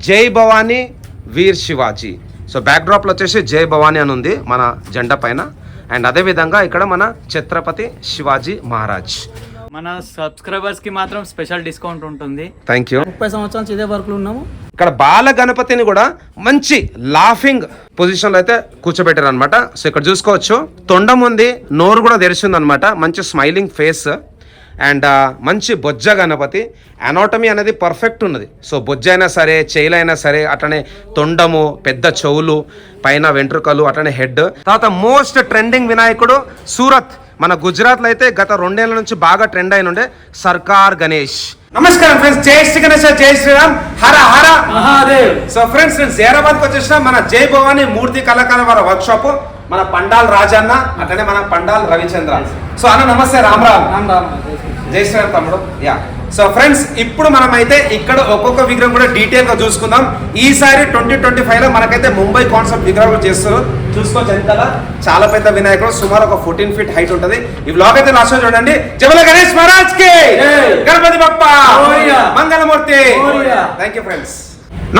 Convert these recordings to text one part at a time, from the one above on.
జై భవానీ వీర్ శివాజీ. సో బ్యాక్డ్రాప్లో వచ్చేసి జై భవానీ అని ఉంది మన జెండా పైన. అండ్ అదేవిధంగా ఇక్కడ మన ఛత్రపతి శివాజీ మహారాజ్. మన సబ్స్క్రైబర్స్ కి మాత్రం స్పెషల్ డిస్కౌంట్ ఉంటుంది. Thank you. 30 సంవత్సరాల నుంచి ఇదే వర్క్లో ఉన్నాము. ఇక్కడ బాల గణపతిని కూడా మంచి లాఫింగ్ పొజిషన్లో అయితే కూర్చోబెట్టారు అనమాట. సో ఇక్కడ చూసుకోవచ్చు, తొండం ఉంది, నోరు కూడా తెరిచింది అనమాట, మంచి స్మైలింగ్ ఫేస్. అండ్ మంచి బొజ్జ గణపతి. అనాటమీ అనేది పర్ఫెక్ట్ ఉన్నది. సో బొజ్జ అయినా సరే, చేయిలైనా సరే, అట్లనే తొండము, పెద్ద చెవులు, పైన వెంట్రుకలు, అట్లనే హెడ్. తర్వాత మోస్ట్ ట్రెండింగ్ వినాయకుడు సూరత్, మన గుజరాత్లో అయితే గత 2 ఏళ్ల నుంచి బాగా ట్రెండ్ అయిన ఉండే సర్కార్ గణేష్. నమస్కారం ఫ్రెండ్స్, జై శ్రీ గణేష్, జై శ్రీరామ్, హర హర మహాదేవ్. సో ఫ్రెండ్స్, నేను జైరాబాద్కి వచ్చేసిన మన జై భవానీ మూర్తి కళాకారుల వారి వర్క్ షాప్, మన పండాల్ రాజన్న, అట్లనే మన పండాల్ రవిచంద్ర. సో అన్న నమస్తే, రామ్ రామ్. జై శ్రీరామ్ తమ్ముడు. యా. సో ఫ్రెండ్స్, ఇప్పుడు మనం అయితే ఇక్కడ ఒక్కొక్క విగ్రహం కూడా డీటెయిల్ గా చూసుకుందాం. ఈసారి 2025 లో మనకైతే ముంబై కాన్సెప్ట్ విగ్రహం చేస్తారు. చూసుకోవచ్చు వెనకాల చాలా పెద్ద వినాయకుడు, సుమారు ఒక 14 ఫీట్ హైట్ ఉంటుంది. ఈ వ్లాగ్ అయితే లాస్ట్ చూడండి. జై గణేష్ మహారాజ్ కి, Ganapati Bappa, Mangalamurthy. Thank you friends.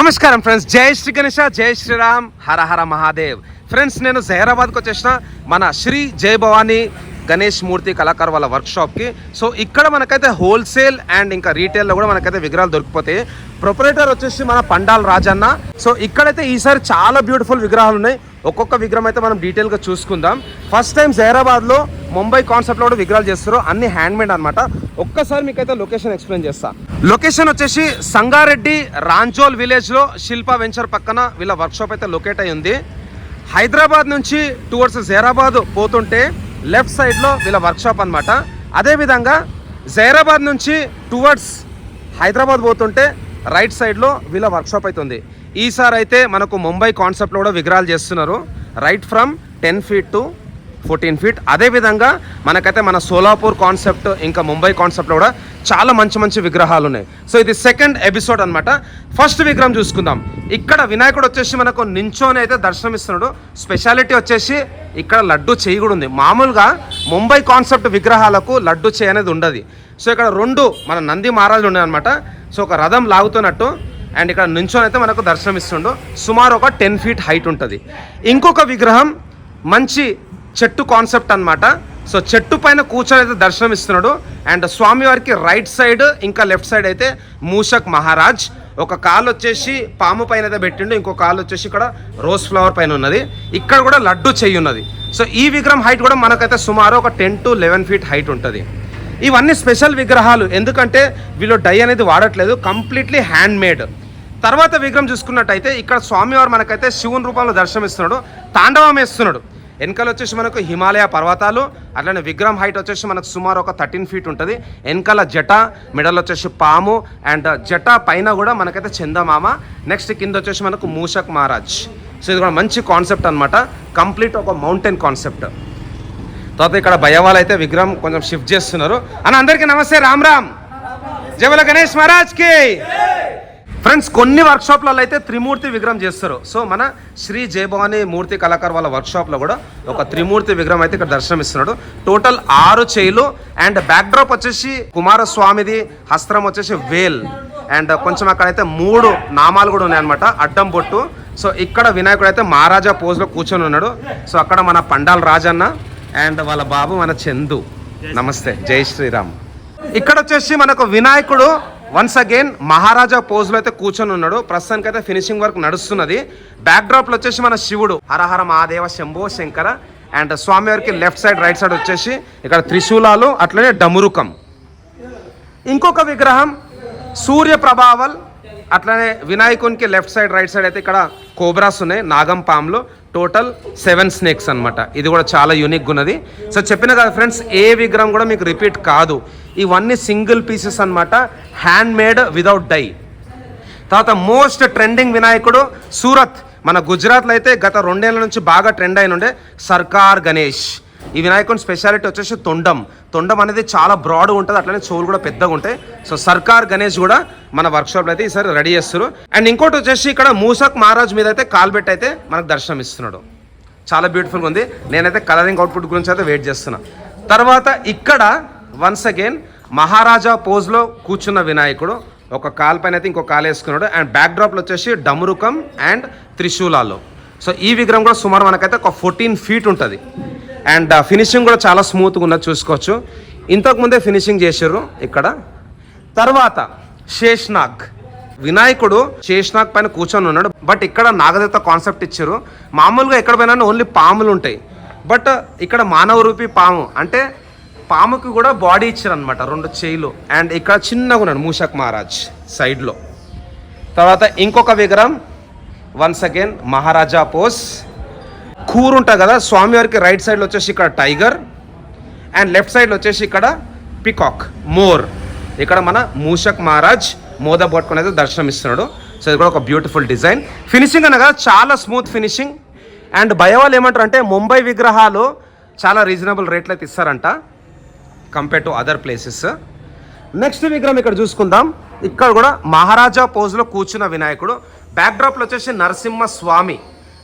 నమస్కారం ఫ్రెండ్స్, జై శ్రీ గణేష, జై శ్రీరామ్, హర హర మహాదేవ్. ఫ్రెండ్స్, నేను జైరాబాద్కి వచ్చేసిన మన శ్రీ జై భవానీ గణేష్ మూర్తి కళాకారు వాళ్ళ వర్క్షాప్కి. సో ఇక్కడ మనకైతే హోల్సేల్ అండ్ ఇంకా రీటైల్లో కూడా మనకైతే విగ్రహాలు దొరికిపోతాయి. ప్రొపరేటర్ వచ్చేసి మన పండాల్ రాజన్న. సో ఇక్కడైతే ఈసారి చాలా బ్యూటిఫుల్ విగ్రహాలు ఉన్నాయి. ఒక్కొక్క విగ్రహం అయితే మనం డీటెయిల్గా చూసుకుందాం. ఫస్ట్ టైం జైరాబాద్లో ముంబై కాన్సెప్ట్లో కూడా విగ్రహాలు చేస్తారు, అన్ని హ్యాండ్మేడ్ అనమాట. ఒక్కసారి మీకైతే లొకేషన్ ఎక్స్ప్లెయిన్ చేస్తా. లొకేషన్ వచ్చేసి సంగారెడ్డి రాంజోల్ విలేజ్లో శిల్పా వెంచర్ పక్కన వీళ్ళ వర్క్షాప్ అయితే లొకేట్ అయి ఉంది. హైదరాబాద్ నుంచి టువర్డ్స్ జైరాబాద్ పోతుంటే లెఫ్ట్ సైడ్లో వీళ్ళ వర్క్షాప్ అనమాట. అదేవిధంగా జైరాబాద్ నుంచి టువర్డ్స్ హైదరాబాద్ పోతుంటే రైట్ సైడ్లో వీళ్ళ వర్క్షాప్ అయితే ఉంది. ఈసారి అయితే మనకు ముంబై కాన్సెప్ట్లో కూడా విగ్రహాలు చేస్తున్నారు, right from 10 feet to 14 feet. అదేవిధంగా మనకైతే మన సోలాపూర్ కాన్సెప్ట్ ఇంకా ముంబై కాన్సెప్ట్లో కూడా చాలా మంచి మంచి విగ్రహాలు ఉన్నాయి. సో ఇది సెకండ్ ఎపిసోడ్ అనమాట. ఫస్ట్ విగ్రహం చూసుకుందాం. ఇక్కడ వినాయకుడు వచ్చేసి మనకు నించోని అయితే దర్శనమిస్తున్నాడు. స్పెషాలిటీ వచ్చేసి ఇక్కడ లడ్డు చేయి కూడా ఉంది. మామూలుగా ముంబై కాన్సెప్ట్ విగ్రహాలకు లడ్డు చేయి అనేది ఉండదు. సో ఇక్కడ 2 మన నంది మహారాజులు ఉన్నాయన్నమాట. సో ఒక రథం లాగుతున్నట్టు అండ్ ఇక్కడ నించోని అయితే మనకు దర్శనమిస్తుండు. సుమారు ఒక 10 ఫీట్ హైట్ ఉంటుంది. ఇంకొక విగ్రహం మంచి చెట్టు కాన్సెప్ట్ అనమాట. సో చెట్టు పైన కూర్చొని అయితే దర్శనం ఇస్తున్నాడు. అండ్ స్వామివారికి రైట్ సైడ్ ఇంకా లెఫ్ట్ సైడ్ అయితే మూషక్ మహారాజ్. ఒక కాలు వచ్చేసి పాము పైన అయితే పెట్టిండు, ఇంకో కాలు వచ్చేసి ఇక్కడ రోజ్ ఫ్లవర్ పైన ఉన్నది. ఇక్కడ కూడా లడ్డు చెయ్యి ఉన్నది. సో ఈ విగ్రహం హైట్ కూడా మనకైతే సుమారు ఒక 10 to 11 ఫీట్ హైట్ ఉంటుంది. ఇవన్నీ స్పెషల్ విగ్రహాలు, ఎందుకంటే వీళ్ళు డై అనేది వాడట్లేదు, కంప్లీట్లీ హ్యాండ్ మేడ్. తర్వాత విగ్రహం చూసుకున్నట్టయితే ఇక్కడ స్వామివారు మనకైతే శివుని రూపంలో దర్శనమిస్తున్నాడు, తాండవం వేస్తున్నాడు. వెనకాల వచ్చేసి మనకు హిమాలయ పర్వతాలు, అట్లనే విగ్రహం హైట్ వచ్చేసి మనకు సుమారు ఒక 13 ఫీట్ ఉంటుంది. వెనకాల జట, మిడల్ వచ్చేసి పాము, అండ్ జట పైన కూడా మనకైతే చందమామ. నెక్స్ట్ కింద వచ్చేసి మనకు మూషక్ మహారాజ్. సో ఇది కూడా మంచి కాన్సెప్ట్ అనమాట, కంప్లీట్ ఒక మౌంటైన్ కాన్సెప్ట్. తర్వాత ఇక్కడ భయవాళ్ళు అయితే విగ్రహం కొంచెం షిఫ్ట్ చేస్తున్నారు. అన్న అందరికీ నమస్తే, రామ్ రామ్, జై బోలో గణేష్ మహారాజ్కి. ఫ్రెండ్స్, కొన్ని వర్క్షాప్లలో అయితే త్రిమూర్తి విగ్రహం చేస్తారు. సో మన శ్రీ జై భవానీ మూర్తి కళాకారు వాళ్ళ వర్క్షాప్లో కూడా ఒక త్రిమూర్తి విగ్రహం అయితే ఇక్కడ దర్శనం ఇస్తున్నాడు. టోటల్ 6 చేయిలు అండ్ బ్యాక్ డ్రాప్ వచ్చేసి కుమారస్వామిది, హస్త్రం వచ్చేసి వేల్, అండ్ కొంచెం అక్కడైతే 3 నామాలు కూడా ఉన్నాయన్నమాట, అడ్డం బొట్టు. సో ఇక్కడ వినాయకుడు అయితే మహారాజా పోజ్లో కూర్చొని ఉన్నాడు. సో అక్కడ మన పండాల్ రాజన్న అండ్ వాళ్ళ బాబు మన చందు. నమస్తే, జై శ్రీరామ్. ఇక్కడ వచ్చేసి మనకు వినాయకుడు వన్స్ అగైన్ మహారాజా పోజ్లో అయితే కూర్చొని ఉన్నాడు. ప్రస్తుతానికి అయితే ఫినిషింగ్ వర్క్ నడుస్తున్నది. బ్యాక్ డ్రాప్లో వచ్చేసి మన శివుడు హరహర మహాదేవ శంభో శంకర. అండ్ స్వామివారికి లెఫ్ట్ సైడ్ రైట్ సైడ్ వచ్చేసి ఇక్కడ త్రిశూలాలు, అట్లనే డమురుకం. ఇంకొక విగ్రహం సూర్య ప్రభావల్, అట్లనే వినాయకునికి లెఫ్ట్ సైడ్ రైట్ సైడ్ అయితే ఇక్కడ కోబ్రాస్ ఉన్నాయి, నాగం పాములు. టోటల్ 7 స్నేక్స్ అనమాట. ఇది కూడా చాలా యూనిక్గా ఉన్నది. సో చెప్పిన కదా ఫ్రెండ్స్, ఏ విగ్రహం కూడా మీకు రిపీట్ కాదు. ఇవన్నీ సింగిల్ పీసెస్ అనమాట, హ్యాండ్ మేడ్ వితౌట్ డై. తర్వాత మోస్ట్ ట్రెండింగ్ వినాయకుడు సూరత్, మన గుజరాత్లో అయితే గత 2 ఏళ్ల నుంచి బాగా ట్రెండ్ అయిన ఉండే సర్కార్ గణేష్. ఈ వినాయకుని స్పెషాలిటీ వచ్చేసి తొండం. తొండం అనేది చాలా బ్రాడ్ ఉంటుంది, అట్లనే చెవులు కూడా పెద్దగా ఉంటాయి. సో సర్కార్ గణేష్ కూడా మన వర్క్షాప్లో అయితే ఈసారి రెడీ చేస్తారు. అండ్ ఇంకోటి వచ్చేసి ఇక్కడ మూసక్ మహారాజ్ మీద అయితే కాల్బెట్ అయితే మనకు దర్శనం ఇస్తున్నాడు. చాలా బ్యూటిఫుల్గా ఉంది. నేనైతే కలరింగ్ అవుట్పుట్ గురించి అయితే వెయిట్ చేస్తున్నా. తర్వాత ఇక్కడ వన్స్ అగైన్ మహారాజా పోజ్లో కూర్చున్న వినాయకుడు, ఒక కాలు పైన అయితే ఇంకో కాలు వేసుకున్నాడు. అండ్ బ్యాక్ డ్రాప్లో వచ్చేసి డమరుకం అండ్ త్రిశూలాలు. సో ఈ విగ్రహం కూడా సుమారు మనకైతే ఒక 14 feet ఉంటుంది. అండ్ ఫినిషింగ్ కూడా చాలా స్మూత్గా ఉన్నది చూసుకోవచ్చు. ఇంతకుముందే ఫినిషింగ్ చేసారు ఇక్కడ. తర్వాత శేష్నాగ్, వినాయకుడు శేష్నాగ్ పైన కూర్చొని ఉన్నాడు. బట్ ఇక్కడ నాగదేవత కాన్సెప్ట్ ఇచ్చారు. మామూలుగా ఎక్కడ పోయినా ఓన్లీ పాములు ఉంటాయి, బట్ ఇక్కడ మానవ రూపీ పాము అంటే పాముకి కూడా బాడీ ఇచ్చారు అనమాట, 2 చేయిలు. అండ్ ఇక్కడ చిన్నగా ఉన్నాడు మూషక్ మహారాజ్ సైడ్లో. తర్వాత ఇంకొక విగ్రహం వన్స్ అగైన్ మహారాజా పోస్. కూరు ఉంటుంది కదా స్వామివారికి, రైట్ సైడ్లో వచ్చేసి ఇక్కడ టైగర్ అండ్ లెఫ్ట్ సైడ్లో వచ్చేసి ఇక్కడ పికాక్ మోర్. ఇక్కడ మన మూషక్ మహారాజ్ మోద పట్టుకుని అయితే దర్శనం ఇస్తున్నాడు. సో ఇది కూడా ఒక బ్యూటిఫుల్ డిజైన్. ఫినిషింగ్ అనగా చాలా స్మూత్ ఫినిషింగ్. అండ్ భయవాళ్ళు ఏమంటారు అంటే ముంబై విగ్రహాలు చాలా రీజనబుల్ రేట్లు అయితే ఇస్తారంట compare to other places. Next విగ్రహం ఇక్కడ చూసుకుందాం. ఇక్కడ కూడా మహారాజా పోజ్లో కూర్చున్న వినాయకుడు. బ్యాక్ డ్రాప్లో వచ్చేసి నరసింహ స్వామి.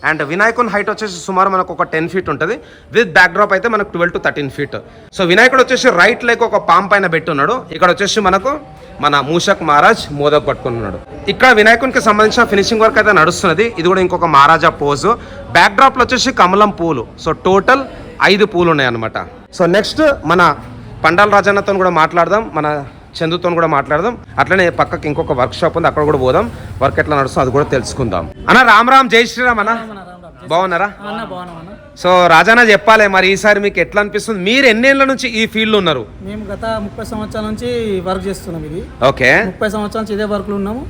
అండ్ వినాయకుని హైట్ వచ్చేసి సుమారు మనకు ఒక 10 feet ఉంటుంది. విత్ బ్యాక్ డ్రాప్ అయితే మనకు 12 to 13 feet. సో వినాయకుడు వచ్చేసి రైట్ లెగ్ ఒక పామ్ పైన పెట్టున్నాడు. ఇక్కడ వచ్చేసి మనకు మన మూషక్ మహారాజ్ మోదక్ పట్టుకున్నాడు. ఇక్కడ వినాయకునికి సంబంధించిన ఫినిషింగ్ వర్క్ అయితే నడుస్తున్నది. ఇది కూడా ఇంకొక మహారాజా పోజు. బ్యాక్ డ్రాప్లో వచ్చేసి కమలం పూలు. సో టోటల్ 5 పూలు ఉన్నాయి అనమాట. సో నెక్స్ట్ మన పండాల రాజన్నతో కూడా మాట్లాడదాం, మన చందుతో కూడా మాట్లాడదాం. అట్లనే పక్కకి ఇంకొక వర్క్ షాప్ ఉంది, అక్కడ కూడా పోదాం. వర్క్ ఎట్లా నడుస్తుందో అది కూడా తెలుసుకుందాం. అన్న రామ్ రామ్, జై శ్రీరామ్ అన్న. బాగున్నారా? సో రాజానా చెప్పాలి మరి ఈసారి మీకు ఎట్లా అనిపిస్తుంది? మీరు ఎన్నేళ్ల నుంచి ఈ ఫీల్డ్ ఉన్నారు? మేము గత 30 సంవత్సరాల నుంచి వర్క్ చేస్తున్నాం. ఇది ఓకే, 30 సంవత్సరాల నుంచి ఇదే వర్క్ లో ఉన్నాము.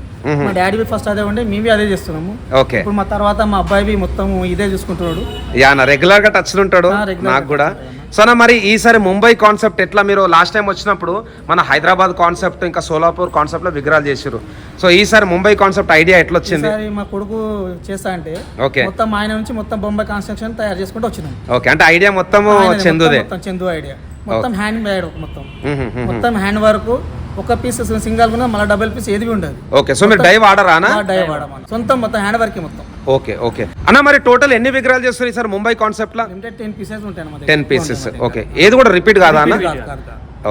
మా డాడీ ఫస్ట్ అదే ఉండే, మేము అదే చేస్తున్నాము. ఓకే, ఇప్పుడు మా తర్వాత మా అబ్బాయి మొత్తం ఇదే చూసుకుంటున్నాడు. యానా రెగ్యులర్ గా టచ్ ఉంటాడు నాకు కూడా. సో మరి ఈసారి ముంబై కాన్సెప్ట్ ఎట్లా? మీరు లాస్ట్ టైం వచ్చినప్పుడు మన హైదరాబాద్ కాన్సెప్ట్ ఇంకా సోలాపూర్ కాన్సెప్ట్ లో విగ్రహాలు చేసారు. సో ఈసారి ముంబై కాన్సెప్ట్ ఐడియా ఎట్లా వచ్చింది? మా కొడుకు చేస్తా అంటే ఓకే, మొత్తం ఆయన నుంచి మొత్తం బొంబాయి కన్స్ట్రక్షన్ తయారు చేసుకుంటూ వచ్చినాం. ఓకే, అంటే ఐడియా మొత్తం చందుదే? చందు ఐడియా మొత్తం హ్యాండ్ మేడ్, మొత్తం హ్యాండ్ వర్క్. ఒక పీస్ సింగల్ కూడా మళ్ళీ డబుల్ పీస్ ఏది ఉండదు. ఓకే, సో మీరు డై వాడరా? డై వాడమని సొంతం మొత్తం హ్యాండ్ వర్క్ మొత్తం. ఓకే ఓకే అన్న, మరి టోటల్ ఎన్ని విగ్రహాలు చేస్తారు ఈసారి ముంబై కాన్సెప్ట్ లో? 10 pieces ఉంటాయి. 10 pieces. ఓకే, ఏది కూడా రిపీట్ కాదా అన్న?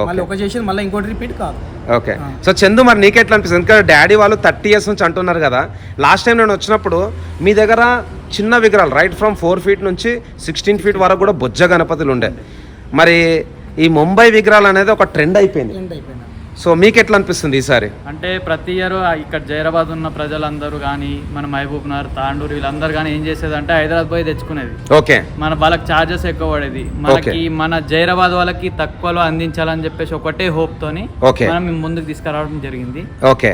మళ్ళీ ఒక చేసేది మళ్ళీ ఇంకోటి రిపీట్ కాదు. ఓకే, సో చందు మరి నీకెట్లా అనిపిస్తుంది? ఇంకా డాడీ వాళ్ళు 30 years నుంచి అంటున్నారు కదా. లాస్ట్ టైం నేను వచ్చినప్పుడు మీ దగ్గర చిన్న విగ్రహాలు రైట్ ఫ్రమ్ 4 feet నుంచి 16 feet వరకు కూడా బొజ్జ గణపతులు ఉండే. మరి ఈ ముంబై విగ్రహాలు అనేది ఒక ట్రెండ్ అయిపోయింది. సో మీకు ఎట్లా అనిపిస్తుంది ఈసారి? అంటే ప్రతి ఇయర్ ఇక్కడ జైరాబాద్ ఉన్న ప్రజలందరూ కానీ మన మహబూబ్ నగర్, తాండూరు వీళ్ళందరూ కానీ ఏం చేసేది అంటే హైదరాబాద్ పోయి తెచ్చుకునేది. ఓకే, వాళ్ళకి చార్జెస్ ఎక్కువ పడేది. మనకి మన జైరాబాద్ వాళ్ళకి తక్కువలో అందించాలని చెప్పేసి ఒకటే హోప్ తోని మనం ముందుకు తీసుకురావడం జరిగింది. ఓకే,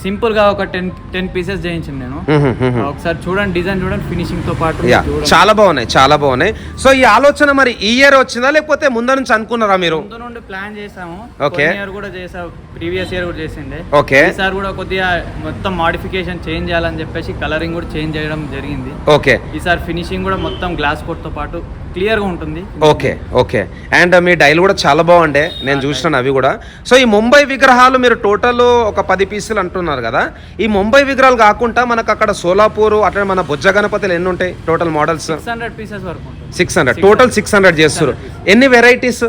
సింపుల్ గా ఒక 10 pieces చేయించింది నేను. ఒకసారి చూడండి, డిజైన్ చూడండి, ఫినిషింగ్ తో పాటు చాలా బాగున్నాయి, చాలా బాగున్నాయి. సో ఈ ఆలోచన మరి ఈ ఇయర్ వచ్చిందా లేకపోతే ముందు నుంచి అనుకున్నారా మీరు? ముందు నుండి ప్లాన్ చేసాము. ఓకే, కూడా చేసాము, ప్రీవియస్ ఇయర్ కూడా చేసిండే. ఓకే, ఈసారి కూడా కొద్దిగా మొత్తం మాడిఫికేషన్ చేంజ్ చేయాలని చెప్పేసి కలరింగ్ కూడా చేంజ్ చేయడం జరిగింది. ఓకే, ఈసారి ఫినిషింగ్ కూడా మొత్తం గ్లాస్ కోట్ తో పాటు క్లియర్ గా ఉంటుంది. Okay okay, and me dial కూడా చాలా బాగుండే, నేను చూసినాను అవి కూడా. సో ఈ ముంబై విగ్రహాలు మీరు టోటల్ ఒక 10 pieces అంటున్నారు కదా. ఈ ముంబై విగ్రహాలు కాకుండా మనకు అక్కడ సోలాపూర్ అట్లా మన బొజ్జ గణపతులు ఎన్ని ఉంటాయి టోటల్ మోడల్స్? 600 pieces వరకు ఉంటుంది. 600 టోటల్ 600 చేస్తారు. ఎన్ని వెరైటీస్?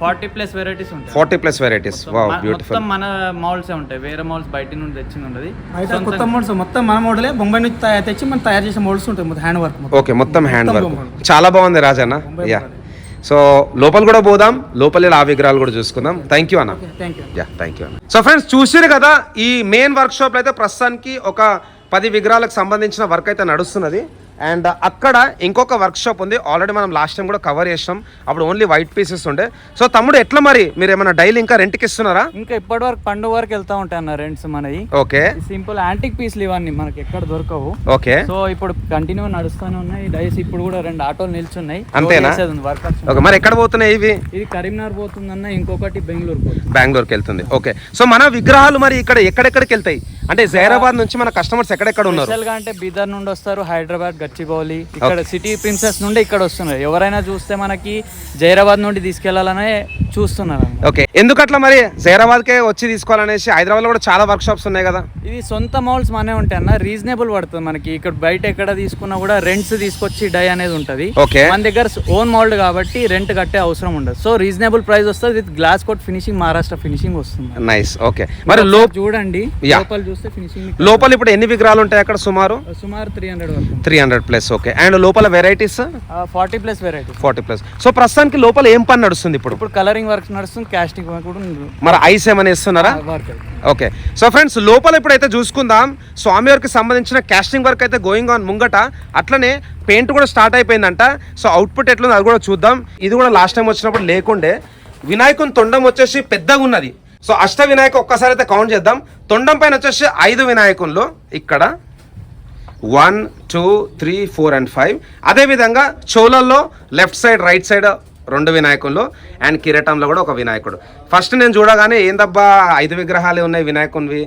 40+ varieties ఉంటాయి. 40+ varieties. Wow, beautiful. మొత్తం మన మోడల్స్ ఉంటాయి, వేరే మోడల్స్ బయట నుండి తెచ్చింది ఉండదు. అయితే కొత్త మోడల్స్ మొత్తం మన మోడలే, బొంబాయి నుంచి తెచ్చి మనం తయారు చేసే మోడల్స్ ఉంటాయి, మొత్తం హ్యాండ్ వర్క్. ఓకే, మొత్తం హ్యాండ్ వర్క్. చాలా బాగుంది రాజన్న. యా, సో లోపల కూడా పోదాం, లోపల ఆ విగ్రహాలు కూడా చూసుకుందాం. థ్యాంక్ యూ అన్న. యా, థ్యాంక్ యూ అన్న. సో ఫ్రెండ్స్ చూసారు కదా, ఈ మెయిన్ వర్క్ షాప్ అయితే ప్రస్తుతానికి ఒక 10 విగ్రహాలకు సంబంధించిన వర్క్ అయితే నడుస్తున్నది. అండ్ అక్కడ ఇంకొక వర్క్ షాప్ ఉంది. ఆల్రెడీ మనం లాస్ట్ టైం కూడా కవర్ చేసాం, అప్పుడు ఓన్లీ వైట్ పీసెస్ ఉండే. సో తమ్ముడు ఎట్లా మరి మీరు ఏమైనా డైలీ ఇంకా రెంట్కి ఇస్తున్నారా? ఇంకా ఇప్పటి వరకు పండుగ వరకు వెళ్తా ఉంటాయి అన్న రెంట్స్ మనవి. ఓకే, సింపుల్ యాంటిక్ పీస్లు ఇవన్నీ మనకి ఎక్కడ దొరకవు. ఓకే, సో ఇప్పుడు కంటిన్యూ నడుస్తూనే ఉన్నాయి డైస్. ఇప్పుడు కూడా 2 ఆటోలు నిల్చున్నాయి. అంతేనా? ఓకే, మరి ఎక్కడ పోతున్నాయి ఇవి? ఇది కరీంనగర్ పోతుందన్న, ఇంకొకటి బెంగళూరుకి వెళ్తుంది. ఓకే, సో మన విగ్రహాలు మరి ఇక్కడ ఎక్కడెక్కడికి వెళ్తాయి? అంటే జైరాబాద్ నుంచి మన కస్టమర్స్ ఎక్కడెక్కడ ఉన్నారు? అంటే బీదర్ నుండి వస్తారు, హైదరాబాద్, గచ్చిబౌలి ఇక్కడ సిటీ ప్రిన్సెస్ నుండి ఇక్కడ వస్తున్నారు. ఎవరైనా చూస్తే మనకి జైరాబాద్ నుండి తీసుకెళ్లాలనే చూస్తున్నారు. ఓకే, ఎందుకట్లా మరి జైరాబాద్కే వచ్చి తీసుకోవాలనేసి? హైదరాబాద్లో కూడా చాలా వర్క్ షాప్స్ ఉన్నాయి కదా. ఇది సొంత మౌల్డ్స్ మనే ఉంటాయి అన్న, రీజనబుల్ పడుతుంది మనకి. ఇక్కడ బయట ఎక్కడ తీసుకున్నా కూడా రెంట్స్ తీసుకొచ్చి డై అనేది ఉంటుంది. ఓకే, మన దగ్గర ఓన్ మౌల్డ్ కాబట్టి రెంట్ కట్టే అవసరం ఉండదు. సో రీజనబుల్ ప్రైస్ వస్తుంది with glass coat finishing, Maharashtra finishing వస్తుంది. నైస్. ఓకే, మరి చూడండి లోపల చూస్తే ఫినిషింగ్ లోపల ఇప్పుడు ఎన్ని విగ్రహాలు ఉంటాయి అక్కడ? సుమారు 300 వరకు. 300 ప్లస్. ఓకే, అండ్ లోపల వెరైటీస్ 40+ వెరైటీ. 40+. సో ప్రస్తుతానికి లోపల ఏం పని నడుస్తుంది ఇప్పుడు? ఇప్పుడు కలరింగ్ వర్క్ నడుస్తుంది, కాస్టింగ్ వర్క్ కూడా ఉంది. మరి ఐస్ ఏమైనా ఇస్తున్నారా? ఓకే, సో ఫ్రెండ్స్ లోపల ఇప్పుడైతే చూసుకుందాం. స్వామివారికి సంబంధించిన కాస్టింగ్ వర్క్ అయితే గోయింగ్ ఆన్ ముంగట, అట్లనే పెయింట్ కూడా స్టార్ట్ అయిపోయిందంట. సో అవుట్పుట్ ఎట్లుంది అది కూడా చూద్దాం. ఇది కూడా లాస్ట్ టైం వచ్చినప్పుడు లేకుండే. వినాయకుని తొండం వచ్చేసి పెద్దగా ఉన్నది. సో అష్ట వినాయక ఒక్కసారి అయితే కౌంట్ చేద్దాం. తొండం పైన వచ్చేసి 5 వినాయకులు, ఇక్కడ 1 2 3 4 and 5. అదేవిధంగా చోళల్లో లెఫ్ట్ సైడ్ రైట్ సైడ్ 2 వినాయకులు, అండ్ కిరీటంలో కూడా ఒక వినాయకుడు. ఫస్ట్ నేను చూడగానే ఏందబ్బా 5 విగ్రహాలే ఉన్నాయి వినాయకునివి,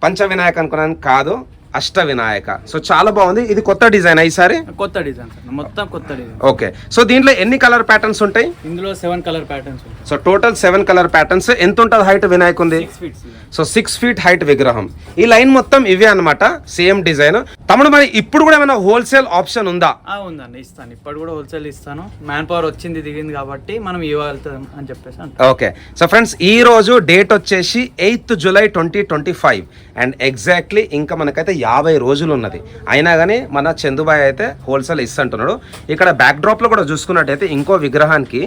పంచ వినాయక అనుకున్నాను. కాదు, అష్ట వినాయక. సో చాలా బాగుంది. ఇది కొత్త డిజైన్ ఈసారి? కొత్త డిజైన్ మొత్తం కొత్త డిజైన్. ఓకే, సో దీంట్లో ఎన్ని కలర్ ప్యాటర్న్స్ ఉంటాయి? ఇందులో 7 కలర్ ప్యాటర్న్స్ ఉంటాయి. So total 7 colour patterns. ఎంత ఉంటుంది హైట్ వినాయకుంది? 6 feet. సో 6 feet హైట్ విగ్రహం. ఈ లైన్ మొత్తం ఇవే అన్నమాట, సేమ్ డిజైన్. తమ్ముడు మరి ఇప్పుడు కూడా ఏమైనా హోల్సేల్ ఆప్షన్ ఉందా? ఉందండి, ఇస్తాను. ఇప్పుడు కూడా హోల్సేల్ ఇస్తాను. మ్యాన్ పవర్ వచ్చింది దిగింది కాబట్టి మనం ఇవ్వగలుగుతాం అని చెప్పేసి. ఓకే, సో ఫ్రెండ్స్ ఈ రోజు డేట్ వచ్చేసి 8th July 2025, అండ్ ఎగ్జాక్ట్లీ ఇంకా మనకైతే 50 రోజులు ఉన్నది. అయినా కానీ మన చందుబాయ్ అయితే హోల్సేల్ ఇస్తుంటున్నాడు. ఇక్కడ బ్యాక్ డ్రాప్లో కూడా చూసుకున్నట్టయితే ఇంకో విగ్రహానికి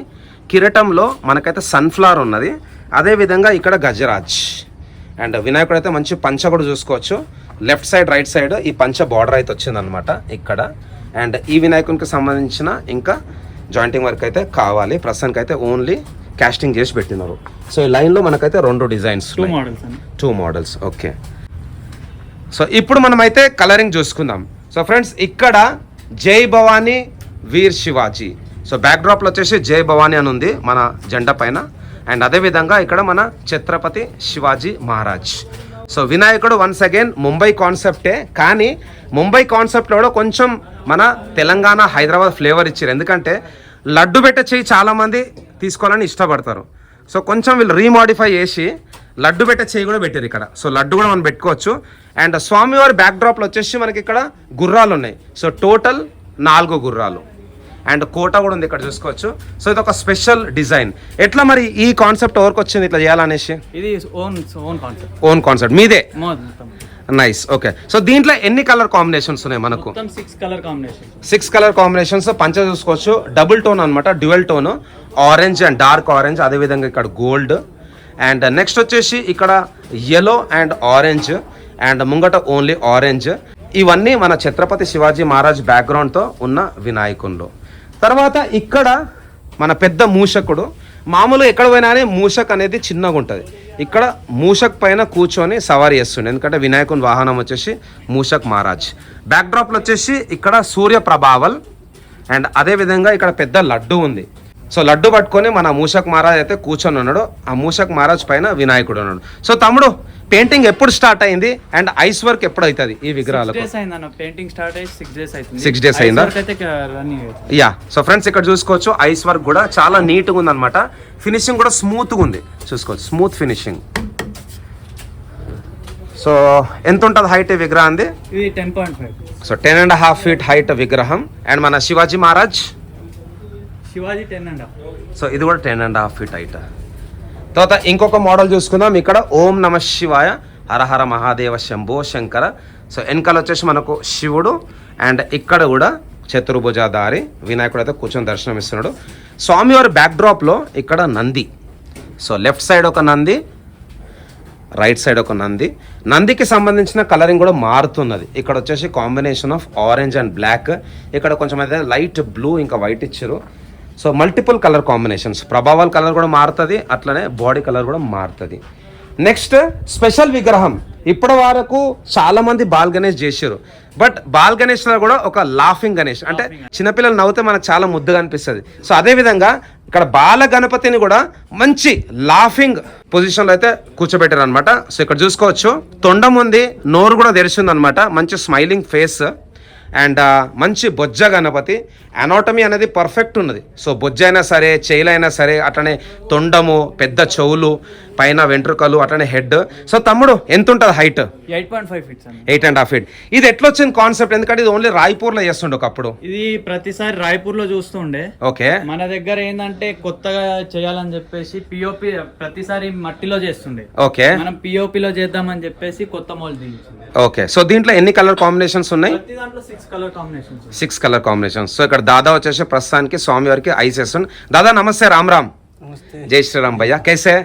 కిరీటంలో మనకైతే సన్ఫ్లవర్ ఉన్నది. అదేవిధంగా ఇక్కడ గజరాజ్, అండ్ వినాయకుడు అయితే మంచి పంచ కూడా చూసుకోవచ్చు. లెఫ్ట్ సైడ్ రైట్ సైడ్ ఈ పంచ బార్డర్ అయితే వచ్చిందనమాట ఇక్కడ. అండ్ ఈ వినాయకునికి సంబంధించిన ఇంకా జాయింటింగ్ వర్క్ అయితే కావాలి. ప్రస్తుతానికి అయితే ఓన్లీ కాస్టింగ్ చేసి పెట్టినారు. సో ఈ లైన్లో మనకైతే 2 డిజైన్స్, 2 మోడల్స్. ఓకే, సో ఇప్పుడు మనమైతే కలరింగ్ చూసుకుందాం. సో ఫ్రెండ్స్ ఇక్కడ జై భవానీ వీర్ శివాజీ. సో బ్యాక్ డ్రాప్లో వచ్చేసి జై భవానీ అని ఉంది మన జెండా పైన. అండ్ అదేవిధంగా ఇక్కడ మన ఛత్రపతి శివాజీ మహారాజ్. సో వినాయకుడు వన్స్ అగైన్ ముంబై కాన్సెప్టే, కానీ ముంబై కాన్సెప్ట్లో కూడా కొంచెం మన తెలంగాణ హైదరాబాద్ ఫ్లేవర్ ఇచ్చారు. ఎందుకంటే లడ్డు పెట్టే చెయ్యి చాలామంది తీసుకోవాలని ఇష్టపడతారు. సో కొంచెం వీళ్ళు రీమాడిఫై చేసి లడ్డు పెట్టే చెయ్యి కూడా పెట్టారు ఇక్కడ. సో లడ్డు కూడా మనం పెట్టుకోవచ్చు. అండ్ స్వామివారి బ్యాక్ డ్రాప్లో వచ్చేసి మనకి ఇక్కడ గుర్రాలు ఉన్నాయి. సో టోటల్ 4 గుర్రాలు, అండ్ కోట కూడా ఉంది ఇక్కడ చూసుకోవచ్చు. సో ఇది ఒక స్పెషల్ డిజైన్. ఎట్లా మరి ఈ కాన్సెప్ట్ ఎవరికి వచ్చింది ఇట్లా చేయాలనేసి? ఇది ఓన్ కాన్సెప్ట్. ఓన్ కాన్సెప్ట్ మీదే? నైస్. ఓకే, సో దీంట్లో ఎన్ని కలర్ కాంబినేషన్స్ ఉన్నాయి మనకు? 6 కలర్ కాంబినేషన్. 6 colour combinations. పంచ చూసుకోవచ్చు, డబుల్ టోన్ అనమాట, dual tone, orange and dark orange. అదేవిధంగా ఇక్కడ గోల్డ్, అండ్ నెక్స్ట్ వచ్చేసి ఇక్కడ yellow అండ్ ఆరెంజ్, అండ్ ముంగట ఓన్లీ ఆరెంజ్. ఇవన్నీ మన ఛత్రపతి శివాజీ మహారాజ్ బ్యాక్గ్రౌండ్తో ఉన్న వినాయకుల్లో. తర్వాత ఇక్కడ మన పెద్ద మూషకుడు. మామూలుగా ఎక్కడ పోయినా మూషక్ అనేది చిన్నగా ఉంటుంది. ఇక్కడ మూషక్ పైన కూర్చొని సవారీ చేస్తుండే, ఎందుకంటే వినాయకుని వాహనం వచ్చేసి మూషక్ మహారాజ్. బ్యాక్ డ్రాప్లో వచ్చేసి ఇక్కడ సూర్య ప్రభావల్, అండ్ అదేవిధంగా ఇక్కడ పెద్ద లడ్డు ఉంది. సో లడ్డు పట్టుకొని మన మూషక్ మహారాజ్ అయితే కూర్చొని ఉన్నాడు. ఆ మూషక్ మహారాజ్ పైన వినాయకుడు ఉన్నాడు. సో తమ్ముడు పెయింటింగ్ ఎప్పుడు స్టార్ట్ అయింది, అండ్ ఐస్ వర్క్ ఎప్పుడు అవుతుంది ఈ విగ్రహాలకు? 6 days అయిందా? యా. సో ఫ్రెండ్స్ ఇక్కడ చూసుకోవచ్చు ఐస్ వర్క్ కూడా చాలా నీట్గా ఉంది అనమాట. ఫినిషింగ్ కూడా స్మూత్గా ఉంది చూసుకోవచ్చు, స్మూత్ ఫినిషింగ్. సో ఎంత ఉంటుంది హైట్ ఈ విగ్రహాన్ని? ఇది 10.5. సో 10.5 feet హైట్ విగ్రహం. అండ్ మన శివాజీ మహారాజ్ శివాజీ 10.5. సో ఇది కూడా 10.5 feet హైట్. తర్వాత ఇంకొక మోడల్ చూసుకుందాం. ఇక్కడ ఓం నమ శివాయ, హరహర మహాదేవ శంభో శంకర. సో వెనకాల వచ్చేసి మనకు శివుడు, అండ్ ఇక్కడ కూడా చతుర్భుజాధారి వినాయకుడు అయితే కూర్చొని దర్శనం ఇస్తున్నాడు. స్వామివారి బ్యాక్ డ్రాప్లో ఇక్కడ నంది. సో లెఫ్ట్ సైడ్ ఒక నంది, రైట్ సైడ్ ఒక నంది. నందికి సంబంధించిన కలరింగ్ కూడా మారుతున్నది. ఇక్కడ వచ్చేసి combination of orange and black. ఇక్కడ కొంచెం అయితే లైట్ బ్లూ ఇంకా వైట్ ఇచ్చారు. So multiple colour combinations. ప్రభావాల కలర్ కూడా మారుతుంది, అట్లనే బాడీ కలర్ కూడా మారుతుంది. నెక్స్ట్ స్పెషల్ విగ్రహం. ఇప్పటి వరకు చాలా మంది బాల్ గణేష్ చేశారు, బట్ బాల్ గణేష్ లో కూడా ఒక లాఫింగ్ గణేష్, అంటే చిన్నపిల్లలు నవ్వుతే మనకు చాలా ముద్దుగా అనిపిస్తుంది. సో అదే విధంగా ఇక్కడ బాల గణపతిని కూడా మంచి లాఫింగ్ పొజిషన్లో అయితే కూర్చోబెట్టారు అనమాట. సో ఇక్కడ చూసుకోవచ్చు తొండం ఉంది, నోరు కూడా తెరిచింది అనమాట, మంచి స్మైలింగ్ ఫేస్. అండ్ మంచి బొజ్జ గణపతి. అనాటమీ అనేది పర్ఫెక్ట్ ఉన్నది. సో బొజ్జ అయినా సరే, చెయ్యిలైనా సరే, అట్లనే తొండము, పెద్ద చెవులు, పైన వెంట్రుకలు, అట్లనే హెడ్. సో తమ్ముడు ఎంత ఉంటుంది హైట్? 8.5 ఫీట్స్ అండి. 8.5 feet. ఇది ఎట్లా వచ్చింది కాన్సెప్ట్? ఎందుకంటే ఇది ఓన్లీ రాయ్పూర్లో చేస్తుండే ఒకప్పుడు. ఇది ప్రతిసారి రాయ్పూర్ లో చూస్తుండే. ఓకే. మన దగ్గర ఏంటంటే కొత్తగా చేయాలని చెప్పేసి పిఓపి ప్రతిసారి మట్టిలో చేస్తుండే. ఓకే. మనం పిఓపి లో చేద్దామని చెప్పేసి కొత్త మోల్డ్ దించింది. ఓకే. సో దీంట్లో ఎన్ని కలర్ కాంబినేషన్స్ ఉన్నాయి? ప్రతి దాంట్లో 6 colour combinations. 6 colour combinations. So ఇక్కడ దాదా వచ్చేసి ప్రస్తుతానికి స్వామి వారికి ఐస్ వేస్తుండే. దాదా నమస్తే, రామ్ రామ్. జై శ్రీరామ్ భయ్యా, కేసే?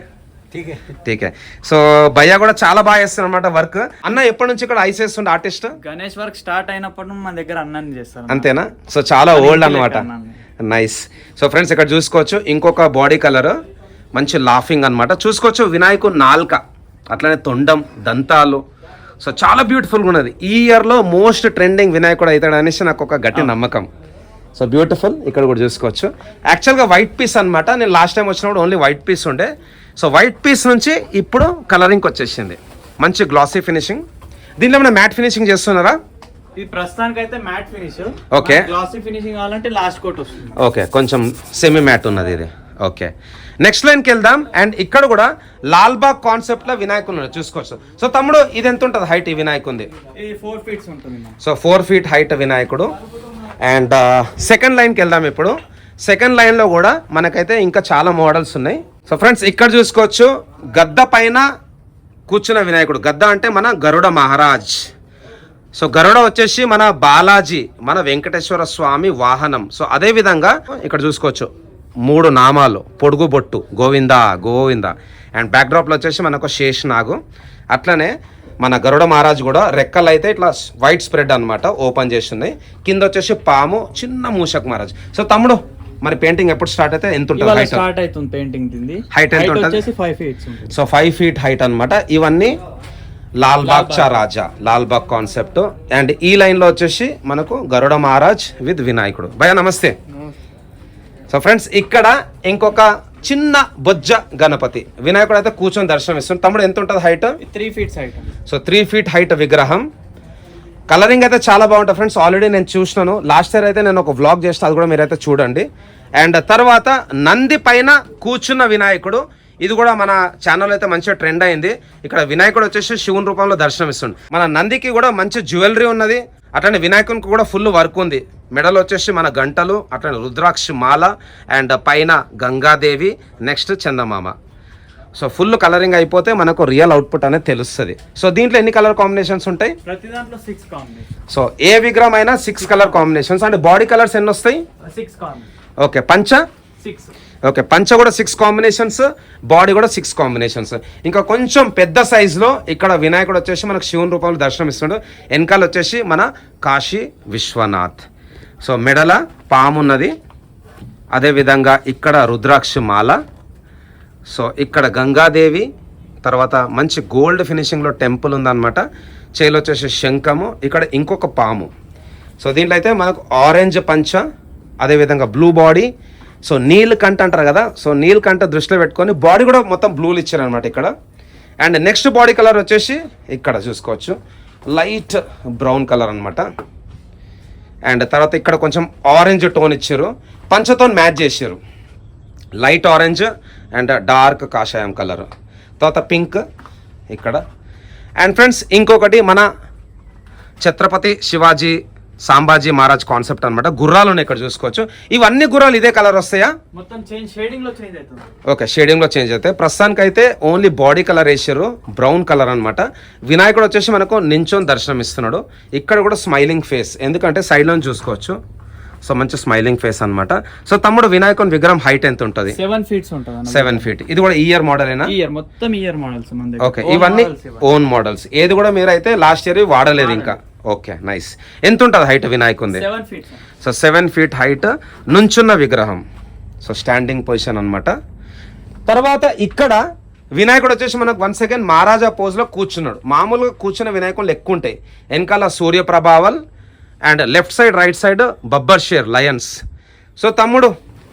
ఠీకే. సో భయ్యా కూడా చాలా బాగా చేస్తారు అనమాట వర్క్. అన్న ఎప్పటి నుంచి ఇక్కడ ఐస్ వేస్తుండే ఆర్టిస్ట్? గణేష్ వర్క్ స్టార్ట్ అయినప్పటి నుండి మన దగ్గర అన్నాన్ని చేస్తారు. అంతేనా? సో చాలా ఓల్డ్ అనమాట. నైస్. సో ఫ్రెండ్స్ ఇక్కడ చూసుకోవచ్చు ఇంకొక బాడీ కలర్, మంచి లాఫింగ్ అనమాట. చూసుకోవచ్చు వినాయకుడు నాల్క, అట్లనే తొండం, దంతాలు. సో చాలా బ్యూటిఫుల్గా ఉన్నది. ఈ ఇయర్లో మోస్ట్ ట్రెండింగ్ వినాయకుడు అవుతాడు అనేసి నాకు ఒక గట్టి నమ్మకం. So beautiful. ఇక్కడ కూడా చూసుకోవచ్చు యాక్చువల్గా వైట్ పీస్ అనమాట. నేను లాస్ట్ టైం వచ్చినప్పుడు ఓన్లీ వైట్ పీస్ ఉండే. సో వైట్ పీస్ నుంచి ఇప్పుడు కలరింగ్ వచ్చేసింది. మంచి గ్లాసీ ఫినిషింగ్. దీనిలో ఏమైనా మ్యాట్ ఫినిషింగ్ చేస్తున్నారా? ఇది ప్రస్తుతానికి అయితే matte finish. Okay. Glossy finishing కావాలంటే లాస్ట్ కోట్ వస్తుంది. ఓకే, కొంచెం సెమీ మ్యాట్ ఉన్నది ఇది. ఓకే, నెక్స్ట్ లైన్కి వెళ్దాం. అండ్ ఇక్కడ కూడా లాల్బాగ్ కాన్సెప్ట్లో వినాయకుడు చూసుకోవచ్చు. సో తమ్ముడు ఇది ఎంత ఉంటుంది హైట్ ఈ వినాయకుంది? ఇది 4 ఫీట్స్ ఉంటుంది. సో 4 feet హైట్ వినాయకుడు. అండ్ సెకండ్ లైన్కి వెళ్దాం. ఇప్పుడు సెకండ్ లైన్లో కూడా మనకైతే ఇంకా చాలా మోడల్స్ ఉన్నాయి. సో ఫ్రెండ్స్ ఇక్కడ చూసుకోవచ్చు గద్ద పైన కూర్చున్న వినాయకుడు. గద్ద అంటే మన గరుడ మహారాజ్. సో గరుడ వచ్చేసి మన బాలాజీ, మన వెంకటేశ్వర స్వామి వాహనం. సో అదే విధంగా ఇక్కడ చూసుకోవచ్చు 3 నామాలు, పొడుగు బొట్టు, గోవింద గోవింద. అండ్ బ్యాక్డ్రాప్లో వచ్చేసి మనకు శేషనాగు. అట్లనే మన గరుడ మహారాజ్ కూడా రెక్కలు అయితే ఇట్లా వైట్ స్ప్రెడ్ అనమాట, ఓపెన్ చేస్తున్నాయి. కింద వచ్చేసి పాము, చిన్న మూషక్ మహారాజ్. సో తమ్ముడు మరి పెయింటింగ్ ఎప్పుడు స్టార్ట్ అయితే ఎంత ఉంటుంది హైట్? స్టార్ట్ అవుతుంది పెయింటింగ్ దింది. హైట్ ఎంత ఉంటుంది? 5 ఫీట్స్ ఉంటుంది. సో 5 feet హైట్ అనమాట. ఇవన్నీ లాల్బాగ్ చా రాజా, లాల్బాగ్ కాన్సెప్ట్. అండ్ ఈ లైన్లో వచ్చేసి మనకు గరుడ మహారాజ్ విత్ వినాయకుడు. భయ్యా నమస్తే. సో ఫ్రెండ్స్ ఇక్కడ ఇంకొక చిన్న బొజ్జ గణపతి వినాయకుడు అయితే కూర్చొని దర్శనం ఇస్తుంది. తమ్ముడు ఎంత ఉంటుంది height? 3 feets height. So 3 feet height విగ్రహం. కలరింగ్ అయితే చాలా బాగుంటుంది ఫ్రెండ్స్. ఆల్రెడీ నేను చూసినాను లాస్ట్ ఇయర్ అయితే, నేను ఒక వ్లాగ్ చేసిన, అది కూడా మీరైతే చూడండి. అండ్ తర్వాత నంది పైన కూర్చున్న వినాయకుడు, ఇది కూడా మన ఛానల్ అయితే మంచిగా ట్రెండ్ అయింది. ఇక్కడ వినాయకుడు వచ్చేసి శివుని రూపంలో దర్శనం ఇస్తుంది. మన నందికి కూడా మంచి జ్యువెలరీ ఉన్నది, అట్లనే వినాయకునికి కూడా ఫుల్ వర్క్ ఉంది. మెడల్ వచ్చేసి మన గంటలు, అట్లనే రుద్రాక్ష మాల, అండ్ పైన గంగాదేవి, నెక్స్ట్ చందమామ. సో ఫుల్ కలరింగ్ అయిపోతే మనకు రియల్ అవుట్పుట్ అనేది తెలుస్తుంది. సో దీంట్లో ఎన్ని కలర్ కాంబినేషన్స్ ఉంటాయి? ప్రతి దాంట్లో 6 కాంబినేషన్. సో ఏ విగ్రహం అయినా 6 colour combinations. And body colours ఎన్ని వస్తాయి? 6 కాంబినేషన్. ఓకే, పంచ 6. ఓకే, పంచ కూడా 6 కాంబినేషన్స్, బాడీ కూడా 6 కాంబినేషన్స్. ఇంకా కొంచెం పెద్ద సైజులో ఇక్కడ వినాయకుడు వచ్చేసి మనకు శివుని రూపంలో దర్శనం ఇస్తున్నాడు. వెనకాల వచ్చేసి మన కాశీ విశ్వనాథ్. సో మెడల పాము ఉన్నది, అదేవిధంగా ఇక్కడ రుద్రాక్ష మాల. సో ఇక్కడ గంగాదేవి, తర్వాత మంచి గోల్డ్ ఫినిషింగ్లో టెంపుల్ ఉందన్నమాట. చేలో వచ్చేసి శంఖము, ఇక్కడ ఇంకొక పాము. సో దీంట్లో అయితే మనకు ఆరెంజ్ పంచ, అదేవిధంగా బ్లూ బాడీ. సో నీల్ కంట అంటారు కదా, సో నీల్ కంట దృష్టిలో పెట్టుకొని బాడీ కూడా మొత్తం బ్లూలు ఇచ్చారు అనమాట ఇక్కడ. అండ్ నెక్స్ట్ బాడీ కలర్ వచ్చేసి ఇక్కడ చూసుకోవచ్చు లైట్ బ్రౌన్ కలర్ అనమాట. అండ్ తర్వాత ఇక్కడ కొంచెం ఆరెంజ్ టోన్ ఇచ్చారు, పంచతో మ్యాచ్ చేశారు. లైట్ ఆరెంజ్ అండ్ డార్క్ కాషాయం కలర్, తర్వాత పింక్ ఇక్కడ. అండ్ ఫ్రెండ్స్ ఇంకొకటి మన ఛత్రపతి శివాజీ సాంబాజీ మహారాజ్ కాన్సెప్ట్ అనమాట. గుర్రాలు ఉన్నాయి ఇక్కడ చూసుకోవచ్చు. ఇవన్నీ గుర్రాలు ఇదే కలర్ వస్తాయా? మొత్తం షేడింగ్ లో చేంజ్ అవుతుంది. ఓకే, షేడింగ్ లో చేంజ్ అవుతాయి. ప్రస్తుతానికి అయితే ఓన్లీ బాడీ కలర్ వేసారు, బ్రౌన్ కలర్ అనమాట. వినాయకుడు వచ్చేసి మనకు నించొని దర్శనం ఇస్తున్నాడు. ఇక్కడ కూడా స్మైలింగ్ ఫేస్, ఎందుకంటే సైడ్ లో చూసుకోవచ్చు. సో మంచి స్మైలింగ్ ఫేస్ అనమాట. సో తమ్ముడు వినాయకుని విగ్రహం హైట్ ఎంత ఉంటుంది? 7 ఫీట్స్ ఉంటుంది. 7 feet. ఇది కూడా ఇయర్ మోడలేనా? ఇయర్ మొత్తం ఇయర్ మోడల్స్ మన దగ్గర. ఓకే, ఇవన్నీ ఓన్ మోడల్స్. ఏది కూడా మీరు అయితే లాస్ట్ ఇయర్ వాడలేదు ఇంకా. Okay, nice. ఎంత ఉంటుంది హైట్ వినాయకుంది? 7 feet. సో 7 feet హైట్ నుంచున్న విగ్రహం. సో స్టాండింగ్ పొజిషన్ అనమాట. తర్వాత ఇక్కడ వినాయకుడు వచ్చేసి మనకు వన్స్ అగైన్ మహారాజా పోజ్లో కూర్చున్నాడు. మామూలుగా కూర్చున్న వినాయకులు ఎక్కువ ఉంటాయి. వెనకాల సూర్యప్రభావల్ and left side right side బబ్బర్ షేర్ లయన్స్. సో తమ్ముడు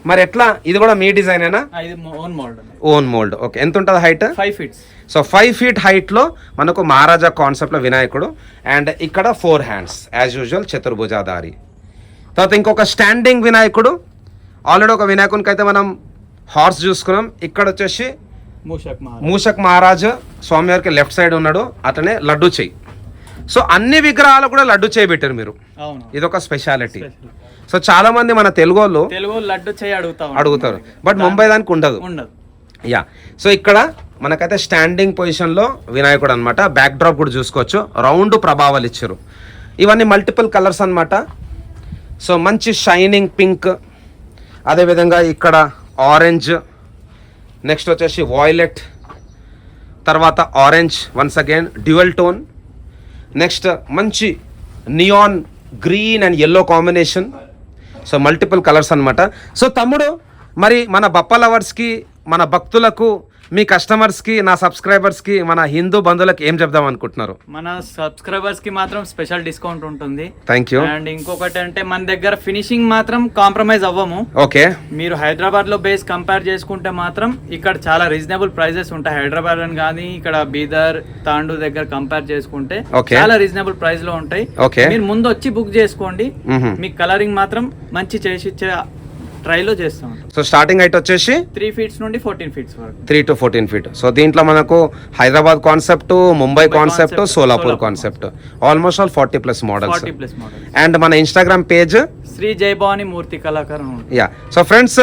మరి ఎట్లా, ఇది కూడా మీ డిజైనేనా? ఇది own mould. Own mould. Okay, ఎంత ఉంటుంది హైట్? 5 feet. సో 5 feet హైట్లో మనకు మహారాజా కాన్సెప్ట్లో వినాయకుడు, అండ్ ఇక్కడ 4 hands యాజ్ యూజువల్ చతుర్భుజాధారి. తర్వాత ఇంకొక స్టాండింగ్ వినాయకుడు. ఆల్రెడీ ఒక వినాయకునికి అయితే మనం హార్స్ చూసుకున్నాం. ఇక్కడ వచ్చేసి మూషక్ మహారాజ్ స్వామివారికి లెఫ్ట్ సైడ్ ఉన్నాడు, అతనే లడ్డు చేయి. సో అన్ని విగ్రహాలు కూడా లడ్డు చేయి పెట్టారు మీరు, ఇదొక స్పెషాలిటీ. సో చాలా మంది మన తెలుగు లడ్డు చేయి అడుగుతారు, బట్ ముంబై దానికి ఉండదు. యా, సో ఇక్కడ మనకైతే స్టాండింగ్ పొజిషన్లో వినాయకుడు అనమాట. బ్యాక్ డ్రాప్ కూడా చూసుకోవచ్చు, రౌండ్ ప్రభావాలు ఇచ్చారు. ఇవన్నీ మల్టిపుల్ కలర్స్ అనమాట. సో మంచి షైనింగ్ పింక్, అదేవిధంగా ఇక్కడ ఆరెంజ్, నెక్స్ట్ వచ్చేసి వాయిలెట్, తర్వాత orange, once again dual tone, next మంచి neon green and yellow combination. So multiple colours అనమాట. సో తమ్ముడు, మరి మన బప్ప లవర్స్కి, మన భక్తులకు, మీ కస్టమర్స్కి, నా సబ్స్క్రైబర్స్కి, మన హిందూ బంధువులకు ఏం చెప్దాం అనుకుంటున్నారు? మన సబ్స్క్రైబర్స్కి మాత్రం స్పెషల్ డిస్కౌంట్ ఉంటుంది. Thank you. అండ్ ఇంకొకటి అంటే మన దగ్గర ఫినిషింగ్ మాత్రం కాంప్రమైజ్ అవ్వము. ఓకే, మీరు హైదరాబాద్ లో బేస్ కంపేర్ చేసుకుంటే మాత్రం ఇక్కడ చాలా రీజనబుల్ ప్రైజెస్ ఉంటాయి. హైదరాబాద్ అని కానీ ఇక్కడ బీదర్, తాండూ దగ్గర కంపేర్ చేసుకుంటే చాలా రీజనబుల్ ప్రైస్ లో ఉంటాయి. మీరు ముందు వచ్చి బుక్ చేసుకోండి. మీ కలరింగ్ మాత్రం మంచి చేసి ఇచ్చే ట్రైలో చేస్తాం. సో స్టార్టింగ్ హైట్ వచ్చేసి 3 feet నుండి 14 feet వరకు. 3 to 14 feet. సో దీంట్లో మనకు Hyderabad concept, Mumbai concept, Solapur concept, almost all 40+ models. And మన ఇన్స్టాగ్రామ్ పేజ్ శ్రీ జయభవాని మూర్తి కళాకారం. యా, సో ఫ్రెండ్స్,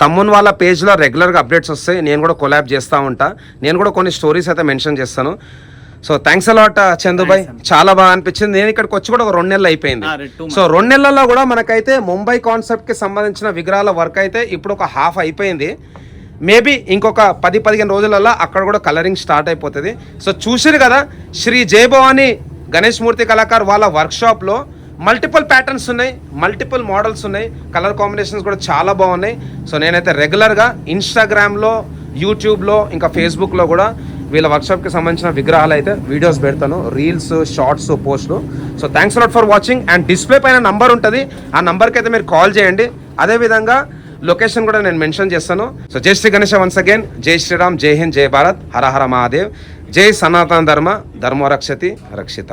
తమ్మున్ వాళ్ళ పేజ్లో రెగ్యులర్గా అప్డేట్స్ వస్తాయి. నేను కూడా కొలాబ్ చేస్తూ ఉంటా. నేను కూడా కొన్ని స్టోరీస్ అయితే మెన్షన్ చేస్తాను. సో థ్యాంక్స్ అలాట్ చందుబాయ్, చాలా బాగా అనిపించింది. నేను ఇక్కడికి వచ్చి కూడా ఒక 2 నెలలు అయిపోయింది. సో 2 నెలల్లో కూడా మనకైతే ముంబై కాన్సెప్ట్కి సంబంధించిన విగ్రహాల వర్క్ అయితే ఇప్పుడు ఒక హాఫ్ అయిపోయింది. మేబీ ఇంకొక 10-15 రోజులలో అక్కడ కూడా కలరింగ్ స్టార్ట్ అయిపోతుంది. సో చూసారు కదా, శ్రీ జయభవాని గణేష్ మూర్తి కళాకార్ వాళ్ళ వర్క్షాప్లో మల్టిపుల్ ప్యాటర్న్స్ ఉన్నాయి, మల్టిపుల్ మోడల్స్ ఉన్నాయి, కలర్ కాంబినేషన్స్ కూడా చాలా బాగున్నాయి. సో నేనైతే రెగ్యులర్గా ఇన్స్టాగ్రామ్లో, యూట్యూబ్లో, ఇంకా ఫేస్బుక్లో కూడా వీళ్ళ వర్క్షాప్కి సంబంధించిన విగ్రహాలు అయితే వీడియోస్ పెడతాను, రీల్స్, షార్ట్స్, పోస్ట్లు. So thanks a lot for watching. And display పైన నంబర్ ఉంటుంది, ఆ నంబర్కి అయితే మీరు కాల్ చేయండి. అదేవిధంగా లొకేషన్ కూడా నేను మెన్షన్ చేస్తాను. సో జై శ్రీ గణేష వన్స్ అగైన్, జై శ్రీరామ్, జై హింద్, జై భారత్, హర హర మహాదేవ్, జై సనాతన ధర్మ, ధర్మో రక్షతి రక్షిత.